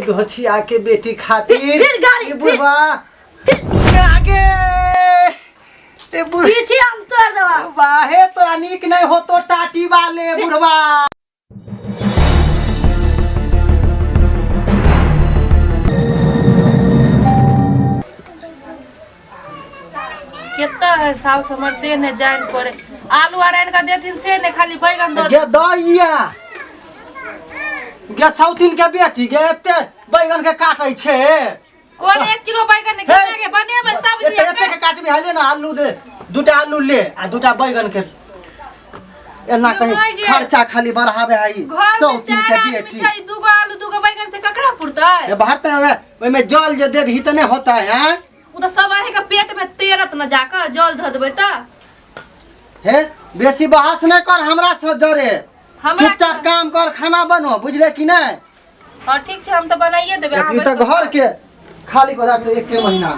घोचिया के बेटी खातिर गाड़ी बुढ़वा आगे ते पीछे हम तोड़ देबा बाहे तोरा नीक नहीं हो तो टाटी वाले बुढ़वा कितना है साव समर से ने जान पड़े आलू आरायन का देथिन से ने खाली बैगन दो गे दइया गे साउथिन के बेटी गे एते बैगन के काटै छे कौन 1 किलो बैगन ने कितना के बने में सब्जी एते के काटबी हाले ना आलू दे दुटा आलू ले आ दुटा बैगन के एना कहीं खर्चा खाली बढ़ावे हई साउथिन के बेटी मिठाई दूगो आलू दूगो बैगन से ककरा पुरता ये भारत में ओइ में जल जे देबही त नहीं होता है हैं उ तो सब आहे का पेट में तेरत न जाकर जल ध देबै त हे बेसी बहस नहीं कर हमरा से जरे चुपचाप काम कर खाना बनो बुझले कि नहीं हां ठीक छै हम तो बनाइए देबै ई त घर के खाली कर जाते एक महीना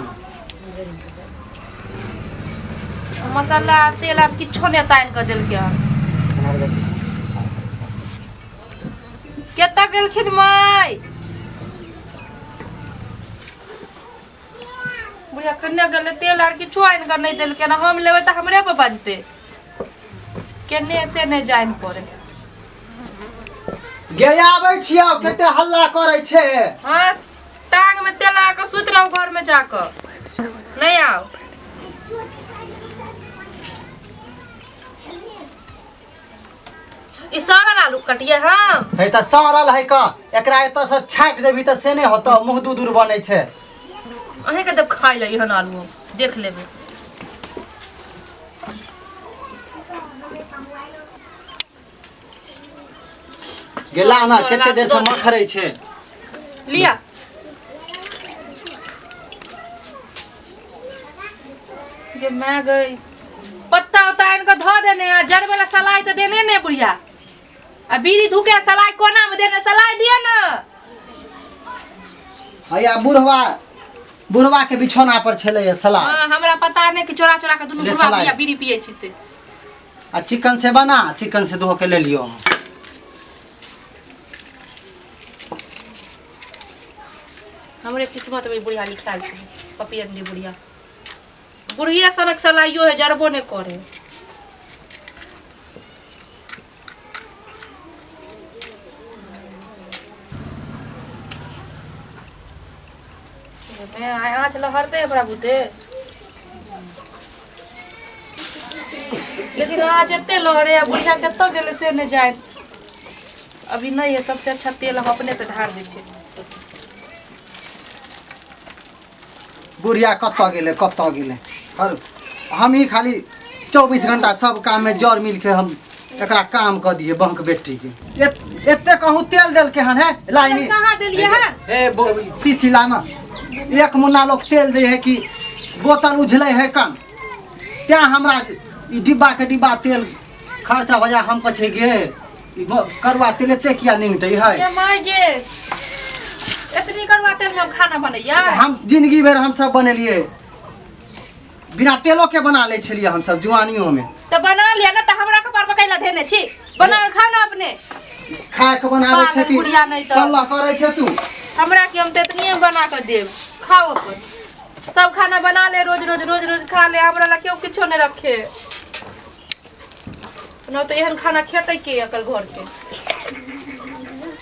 में मसाला तेल आप किछो ने तान कर देल के केता गेलखिन माय बुढ़िया कन्या गले तेल आर किछो आइन कर नहीं देल के ना हम लेबै त हमरे पे बजते केने से नहीं जाइन पड़े गे आबै छियै कते हल्ला करै छे हां टांग में तेल आ के सुत रहू घर में जाकर नहीं आओ ई सारा आलू कटिए हम है त सरल है का एकरा एत से छाट देबी त से नहीं होता मुंह दूर बनै छे अहे के देख खाइ ले हन आलू देख लेबे गेला ना कते देर से मखरै छे लिया ये मैं गई पत्ता उता इनका धो देने आ जड़ वाला सलाई तो देने ने बुढ़िया आ बीड़ी धुके सलाई कोना में देने सलाई दियो ना हैया बुढ़वा के बिछौना पर छले ये सलाह हां हमरा पता नहीं कि चोरा चोरा के दुनु बुढ़वा पिया बीड़ी पिए छी से आ चिकन से बना चिकन से धो के ले लियो हमरे किस्मत में बुढ़िया लिखाल छै पपियन दी बुढ़िया सनक सलाइयो है जरबो ने करे मैं आया चला हरते है प्रभुते लेकिन आज एते लहरे बुढ़िया केतो गेले से ने जाए अभी नहीं है सबसे अच्छा तेल हम अपने से ढार दै छै बुढ़िया कत्ता गेले और हम ही खाली 24 घंटा सब काम में जड़ मिल के हम एकरा काम कर दिए बहक बेटी के एते कहूं तेल देल के हन है लाइनी कहां देलिए है ए सीसी लाना एक मुन्ना लोग तेल दे है कि बोतल उझले है कम त्या हमरा ई डिब्बा के डिब्बा तेल खर्चा वजह हम कछे गे करवा तेल एते किया निंगटै है ये माय गे इतनी करवा तेल में खाना बनैया हम जिंदगी भर हम सब बनेलिए बिना तेलों के बना ले छलिए हम सब जवानियों में तो बना लिया ना तो हमरा कपार पर कैला देने छी बना के खाना अपने खाए के बनावे छे कि बुढ़िया नहीं तो कल्ला करे छे तू हमरा के हम तो इतनी बना कर देब खाओ अपन सब खाना बना ले रोज खा ले हमरा ला क्यों किछो नहीं रखे न तो एहन खाना खेतै के अकल घर के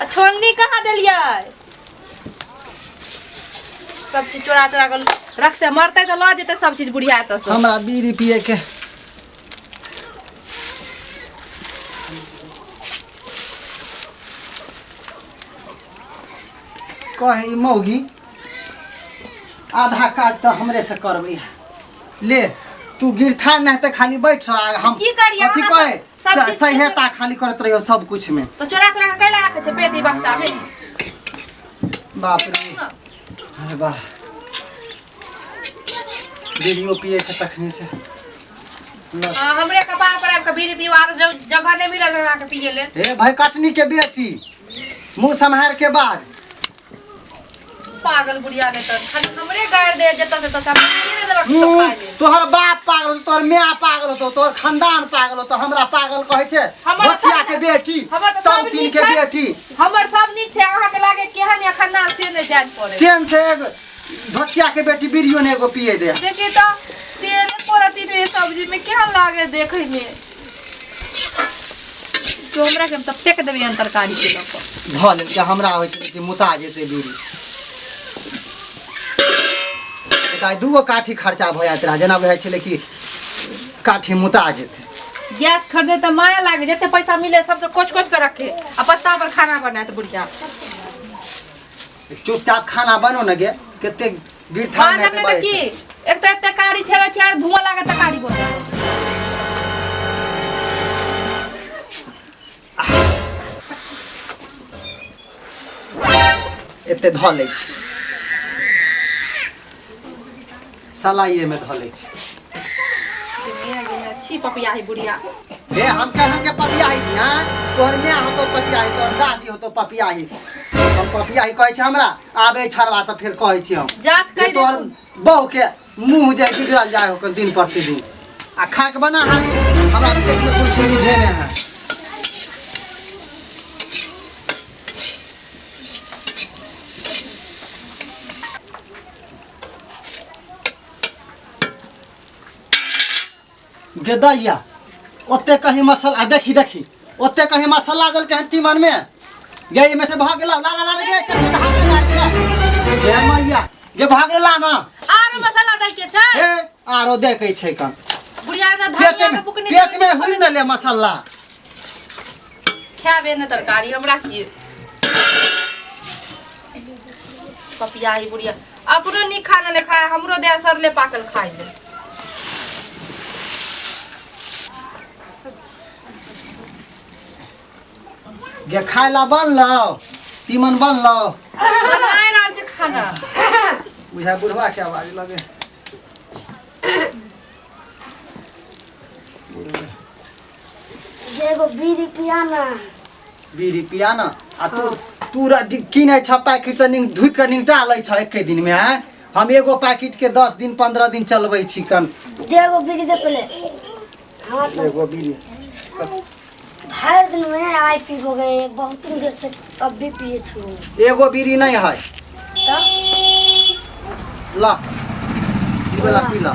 छोलनी कहाँ देलिए सब चीज चोरा चोरा कर रखते मरते तो ला जेते सब चीज बुढ़िया तो हमरा बीड़ी पिए के कहे ई मौगी आधा काज तो हमरे से करबे ले तू गिरथा नहीं तो खाली बैठ रहा हम की करिया कथी कहे सहायता खाली करत रहियो सब कुछ में तो चोरा चोरा के कैला रखे छे पेटी बक्सा में बाप रे अरे वाह बीड़ियों पिए के तखनी से हमरे कपार पर आपका बीड़ी पीवा जगह नहीं मिला लगा के पिए ले ए भाई कटनी के बेटी मुंह संहार के बाद पागल बुढ़िया ने तो खाली हमरे गाड़ दे जता से तो सब नहीं देलक तो खाए ले तोहर बाप पागल तोहर मां पागल तो तोहर खानदान पागल तो हमरा पागल कहे छे बचिया के बेटी सब तीन के बेटी हमर सब नीक छे अहाँ के लागे केहन या खानदान से नहीं जान पड़े चैन से धोतिया के बेटी बीड़ियो ने एगो पिए दे। देखी तो तेल पड़ती नहीं सब्जी में क्या लागे देखे में जो हमरा के तब फेंक देबे अंतर तरकारी के लोग ध ले के हमरा होय छै कि मुता जेते बीड़ी एकाय दूगो काठी खर्चा भ जात रहा जेना भय छले कि काठी मुता जेते। गैस खरीदे तो माया लागे जते पैसा मिले सब तो कोच के रखे आ पत्ता पर खाना बनाए तो बुढ़िया चुपचाप खाना बनो न गे केते गिरथा में ते बाय की एक तो एते कारी छे चार धुआं लागे त कारी बने एते ध ले छी सलाइए में ध ले छी अच्छी पपिया है बुढ़िया हे हम के पपिया है छी हां तोहर मियां हो तो पपिया है तोहर दादी हो तो पपिया है हम पपिया ही कहै छै हमरा आबे छरवा त फिर कहै छी हम जात कह तोहर बहु के मुंह जे बिगड़ल जाय हो दिन प्रतिदिन आ खा के बना हाल हमरा पेट में कुलकुली धेने है। गेदैया ओते कहीं मसाला देखी ओते कहीं मसाला दल के तीमन में गे में से भाग गेला ला ला ला गे कते हाथ में जाय छै गे मैया गे भाग गेला ना आरो मसाला दै के छै ए आरो दे के छै कन बुढ़िया का धनिया के बुकनी पेट में हुई न ले मसाला खाबे न तरकारी हमरा की पपिया ही बुढ़िया अपनो नी खाना ले खाए हमरो दे असर ले पाकल खाइ ले गे खाय ला बनलो तीमन बनलो बनाए रहल छै खाना बुझा बुढ़वा के आवाज लगे एगो बीड़ी पिया ना आ तू किने छ पैकेट त निंग धुइ के निंग डालै छ एके दिन में हैं हम एगो पैकेट के 10 दिन 15 दिन चलबै छी कन एगो बीड़ी दे पहले हां तो एगो बीड़ी हर दिन में आई पी हो गए बहुत दिन से अब भी पिए छु एगो बीड़ी नहीं है तो ला ई वाला पी ला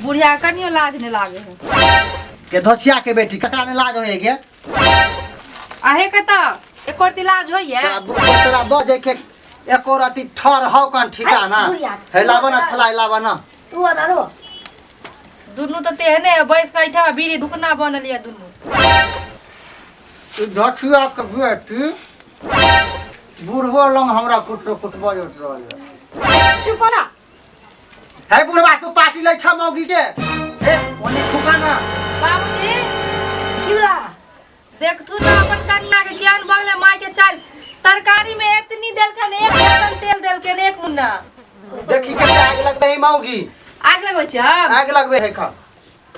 बुढ़िया कनियो लाज ने लागे है के धोछिया के बेटी ककरा ने लाज होए गे आहे के त एको इलाज होइए तेरा बजे के एको राती ठर हौ कन ठिकाना हे लावा ना सलाई लावा ना तू बता दो दुनु त तेहने बैस के इठा बीड़ी दुकना बनलिए दुनु ई धोछिया के बेटी बुढ़वा लंग हमरा कुछ बजत रहल चुप ना है बुढ़वा तू पार्टी लै छ मौगी के ए ओनी ठुकाना बाबूजी किला देख तू ना अपन कन्या के ज्ञान बगले माई के चाल तरकारी में इतनी देल के एक ढक्कन तेल देल के एक मुन्ना देखी के आग लगबे मौगी आग लगबै छ हम आग लगबे है खा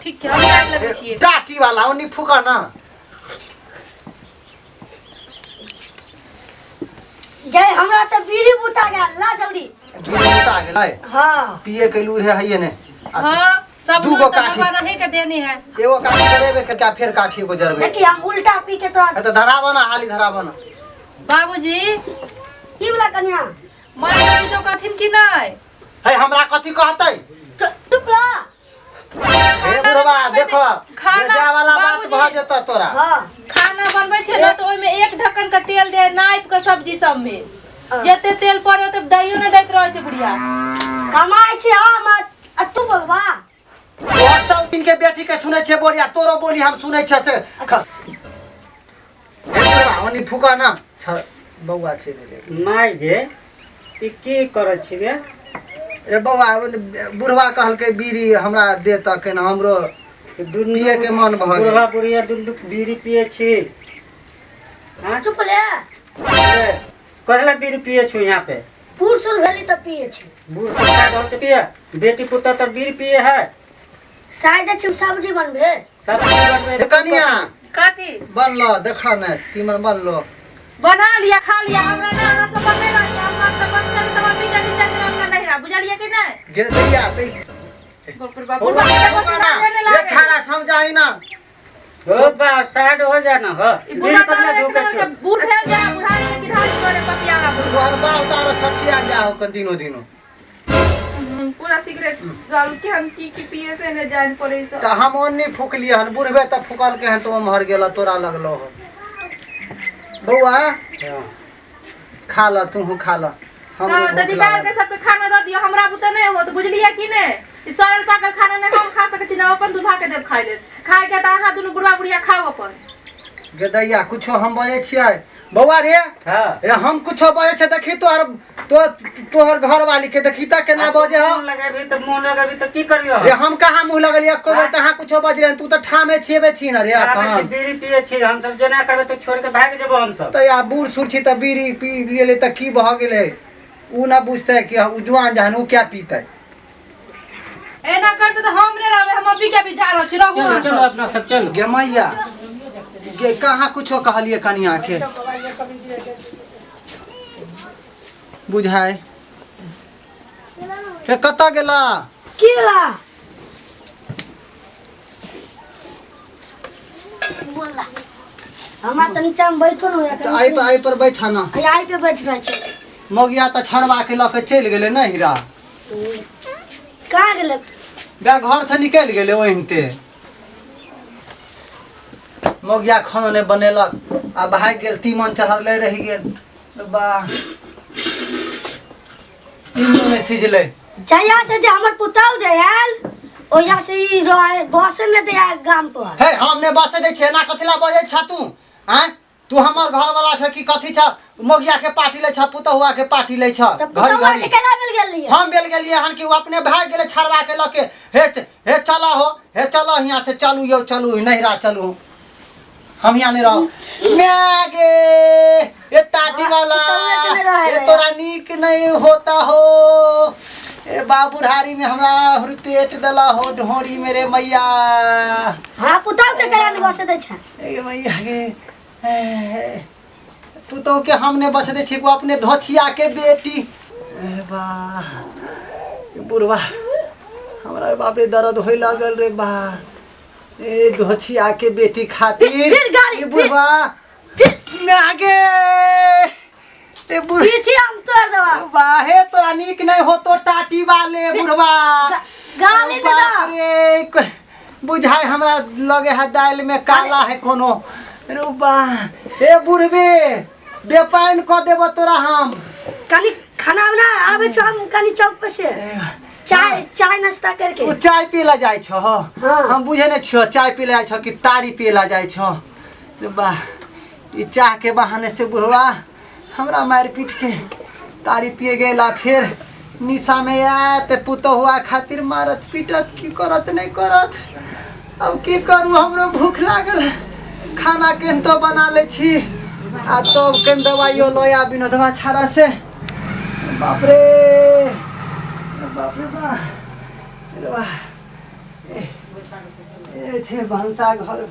ठीक छै हम आग लगबै छियै टाटी वाला ओनी फुकाना जय हमरा त बीड़ी बुता गया ला जल्दी बीड़ी बुता गेलै हां पिए के लूर है हइए ने हां सब दूगो लोग काठी। भगवान ही के देने है एगो काठी करेबे के क्या फिर काठी को जरबे देखी हम उल्टा पी के तो त धरावा ना हाली धरावा ना बाबूजी की वाला कन्या माई किछो कथिन कि नहीं है हमरा कथि कहतै चुप ला हे बुढ़वा देखो खाना- भेजा वाला बात बाबूजी। भ जेता तोरा हां खाना बनबै छै ना तो ओइ में एक ढक्कन के तेल दे नाइप के सब्जी सब में जते तेल पड़े ओते दहियो न दैत रहै छै बुढ़िया कमाई छी हम आ तू बोलबा ओ सब दिन के बेटी के सुनै छै बोलिया तोरो बोली हम सुनै छै से हे बुढ़वा ओनी फुका ना बौआ छै माय गे ई की करै छी गे रे बौआ बुढ़वा कहलकै बीड़ी हमरा दे त केन हमरो पिए के मन भ गेल बुढ़वा बुढ़िया दुनू बीड़ी पिए छी हां चुप ले कहला बीड़ी पिए छु यहाँ पे पुरसुर भेली त पिए छी बूढ़ सरकार बहुत पिए बेटी पुत्र तर बीड़ी पिए है शायद छी सब्जी बनबे सब बनबे कनिया कथी बनलो देखा ने तीमन बनलो बना लिया खा लिया हमरा ना हमरा सब बने रह हम त बच्चा सब बीजा बीजा के नहीं रहा बुझलिए कि नहीं गे दैया तै बाप रे बाप बुढ़वा के ये छारा समझाई ना हो बा साइड हो जाना हो ई बीड़ी बुढ़ा पकड़ा तारे धोखा एक छो बूढ़ है जा बुढ़ा में गिधारी करे पतियाला बुढ़ा घर बा उतारो सटिया जा हो कन दिनो दिनो पूरा सिगरेट दारू के हम की पिए से ने जान पड़े सब त हम ओन्नी फूक लिए हन बुढ़बे त फूकल के हन तो मर गेला तोरा लगलो हो बउआ हाँ। खा ल तू खा ल हम हां तो निकाल के सबके खाना दे दियो हमरा बुते नहीं हो तो बुझलिए कि ने ई सरल पाकल खाना नहीं हम खा सके छी ना अपन दुभा के देब खाइ ले खाए के त अहाँ दुनु बुढ़वा बुढ़िया खाओ अपन गेदैया कुछो हम बजे छियै बउआ रे हां ए हम कुछो बजे छै देखी तोहर घर वाली के देखी त केना बजे हो मुंह लगाबी तो की करियो रे हम कहाँ मुंह लगलिए एको बेर कहाँ कुछो बज रे तू त ठामे छेबे छी ना रे हम बीड़ी पिए छी हम सब जना करबे तो छोड़ के भाग जेबो हम सब त या बूढ़ सुरछी त बीड़ी पी लेले त की भ गेले उ ना बुझते कि उ जुआन जहन उ क्या पीते एना करते तो हम नहीं रहबे हम अभी के भी जा रहल छी रहू चलो चलो अपना सब चलो गे मैया गे कहाँ कुछो कहलिए कनिया के बुझाय ए कत गेला केला बोला हमा त नीचा में बैठो न होया आई पर बैठा ना आई पे बैठ रहा छै मगिया त छड़वा के लके चल गेले न हीरा कहाँ गेले बे घर से निकल गेले ओहिनते मगिया खाना ने बनेलक आ भाग गेल तीमन चढ़ले रही गेल बा तीमन में सिझले जया से जे हमर पुताउ जे आयल ओया से ई रहे बस ने दे गाम पर हे हमने बस दे छे ना कथिला बजे छ तू हैं तू हमर घर वाला छ कि कथि छ मोगिया के पार्टी ले छ पुतहुआ के पार्टी ले छ तब पुताउ के केना मिल गेलिए हम बेल गेलिए हन कि वो अपने भाग गेले छड़वा के लके हे चला हो हे चलो यहां से चलू यो चलू नहिरा चलू हम यहाँ नहीं रहो मैगे ये टाटी वाला ये तोरा नीक नहीं होता हो ए बाबूधारी में हमरा पेट दला हो ढोरी मेरे मैया हां पुताउ के केना ने बस दे छ ए मैया के पुतौ के हमने बस दे छी को अपने धोछिया के बेटी अरे वाह बुढ़वा हमरा बाप रे दर्द होय लागल रे बा ए धोछिया के बेटी खातिर ये बुढ़वा आगे ए बुढ़ पीठी हम तोड़ देबा बाहे तोरा नीक नहीं हो तो टाटी वाले बुढ़वा गाली में बाप रे बुझाय हमरा लगे है दाल में काला है कोनो रे बा ए बुढ़बे बेपाइन क देब तोरा हम कनी खाना बना आबे छ हम कनी चौक पे से चाय नाश्ता करके तू चाय पीला जाय छ हाँ। हम बुझे नहीं छ चाय पीला जाय छ कि तारी पीला जाय छ रे बा ई चाह के बहाने से बुढ़वा हमरा मार पीट के तारी पिए गेला फिर निशा में आत पुतो हुआ खातिर मारत पीटत की करत नहीं करत अब की करू हमरो भूख लागल खाना केन तो बना ले छी आ तो केन दवाइयो लोया विनोदवा छाड़ा से बाप रे बाप रे बा ए छे भंसा घर